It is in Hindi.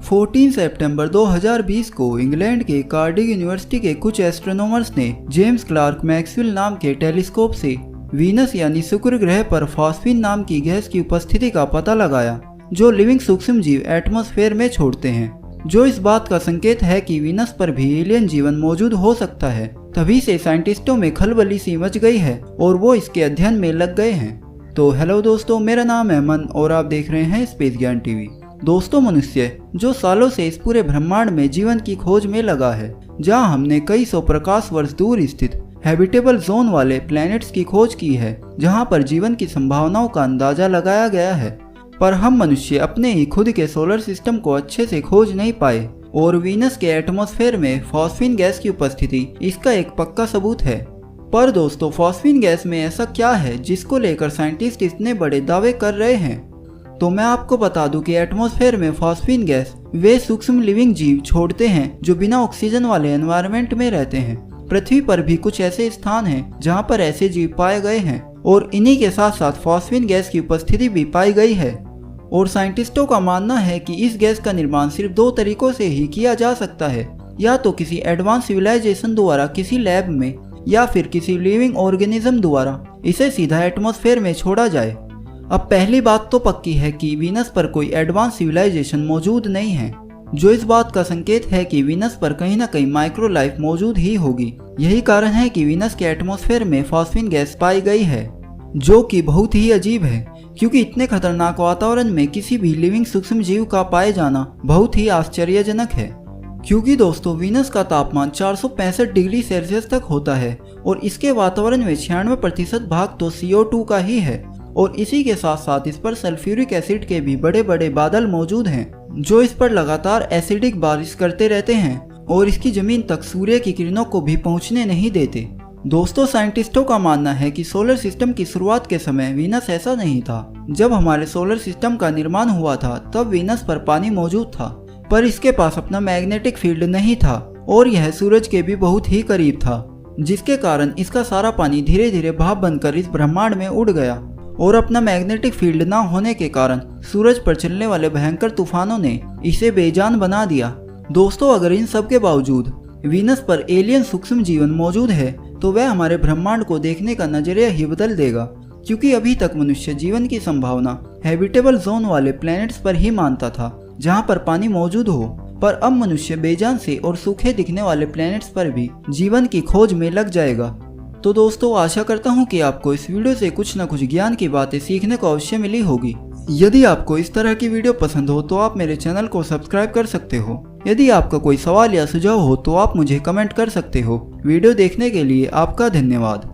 14 सितंबर 2020 को इंग्लैंड के कार्डिफ यूनिवर्सिटी के कुछ एस्ट्रोनॉमर्स ने जेम्स क्लार्क मैक्सवेल नाम के टेलीस्कोप से वीनस यानी शुक्र ग्रह पर फॉस्फीन नाम की गैस की उपस्थिति का पता लगाया, जो लिविंग सूक्ष्म जीव एटमॉस्फेयर में छोड़ते हैं, जो इस बात का संकेत है कि वीनस पर भी एलियन जीवन मौजूद हो सकता है। तभी से साइंटिस्टों में खलबली सी मच गई है और वो इसके अध्ययन में लग गए हैं। तो हेलो दोस्तों, मेरा नाम है अमन और आप देख रहे हैं स्पेस ज्ञान टीवी। दोस्तों, मनुष्य जो सालों से इस पूरे ब्रह्मांड में जीवन की खोज में लगा है, जहां हमने कई सौ प्रकाश वर्ष दूर स्थित हैबिटेबल जोन वाले प्लैनेट्स की खोज की है, जहां पर जीवन की संभावनाओं का अंदाजा लगाया गया है, पर हम मनुष्य अपने ही खुद के सोलर सिस्टम को अच्छे से खोज नहीं पाए और वीनस के एटमॉस्फेयर में फॉस्फीन गैस की उपस्थिति इसका एक पक्का सबूत है। पर दोस्तों, फॉस्फीन गैस में ऐसा क्या है जिसको लेकर साइंटिस्ट इतने बड़े दावे कर रहे हैं? तो मैं आपको बता दूं कि एटमॉस्फेयर में फॉस्फीन गैस वे सूक्ष्म लिविंग जीव छोड़ते हैं जो बिना ऑक्सीजन वाले एनवायरनमेंट में रहते हैं। पृथ्वी पर भी कुछ ऐसे स्थान हैं जहां पर ऐसे जीव पाए गए हैं और इन्हीं के साथ साथ फॉस्फीन गैस की उपस्थिति भी पाई गई है। और साइंटिस्टों का मानना है कि इस गैस का निर्माण सिर्फ दो तरीकों से ही किया जा सकता है, या तो किसी एडवांस सिविलाइजेशन द्वारा किसी लैब में, या फिर किसी लिविंग ऑर्गेनिज्म द्वारा इसे सीधा एटमॉस्फेयर में छोड़ा जाए। अब पहली बात तो पक्की है कि वीनस पर कोई एडवांस सिविलाइजेशन मौजूद नहीं है, जो इस बात का संकेत है कि वीनस पर कहीं ना कहीं माइक्रो लाइफ मौजूद ही होगी। यही कारण है कि वीनस के एटमॉस्फेयर में फॉस्फीन गैस पाई गई है, जो कि बहुत ही अजीब है, क्योंकि इतने खतरनाक वातावरण में किसी भी लिविंग सूक्ष्म जीव का पाए जाना बहुत ही आश्चर्यजनक है। क्योंकि दोस्तों, वीनस का तापमान 465 डिग्री सेल्सियस तक होता है और इसके वातावरण में 96% भाग तो CO2 का ही है, और इसी के साथ साथ इस पर सल्फ्यूरिक एसिड के भी बड़े बड़े बादल मौजूद हैं, जो इस पर लगातार एसिडिक बारिश करते रहते हैं और इसकी जमीन तक सूर्य की किरणों को भी पहुंचने नहीं देते। दोस्तों, साइंटिस्टों का मानना है कि सोलर सिस्टम की शुरुआत के समय वीनस ऐसा नहीं था। जब हमारे सोलर सिस्टम का निर्माण हुआ था तब वीनस पर पानी मौजूद था, पर इसके पास अपना मैग्नेटिक फील्ड नहीं था और यह सूरज के भी बहुत ही करीब था, जिसके कारण इसका सारा पानी धीरे धीरे भाप बनकर इस ब्रह्मांड में उड़ गया। और अपना मैग्नेटिक फील्ड ना होने के कारण सूरज पर चलने वाले भयंकर तूफानों ने इसे बेजान बना दिया। दोस्तों, अगर इन सब के बावजूद वीनस पर एलियन सूक्ष्म जीवन मौजूद है तो वह हमारे ब्रह्मांड को देखने का नजरिया ही बदल देगा, क्योंकि अभी तक मनुष्य जीवन की संभावना हैबिटेबल जोन वाले प्लैनेट्स पर ही मानता था जहां पर पानी मौजूद हो, पर अब मनुष्य बेजान से और सूखे दिखने वाले प्लैनेट्स पर भी जीवन की खोज में लग जाएगा। तो दोस्तों, आशा करता हूँ कि आपको इस वीडियो से कुछ न कुछ ज्ञान की बातें सीखने को अवश्य मिली होगी। यदि आपको इस तरह की वीडियो पसंद हो तो आप मेरे चैनल को सब्सक्राइब कर सकते हो। यदि आपका कोई सवाल या सुझाव हो तो आप मुझे कमेंट कर सकते हो। वीडियो देखने के लिए आपका धन्यवाद।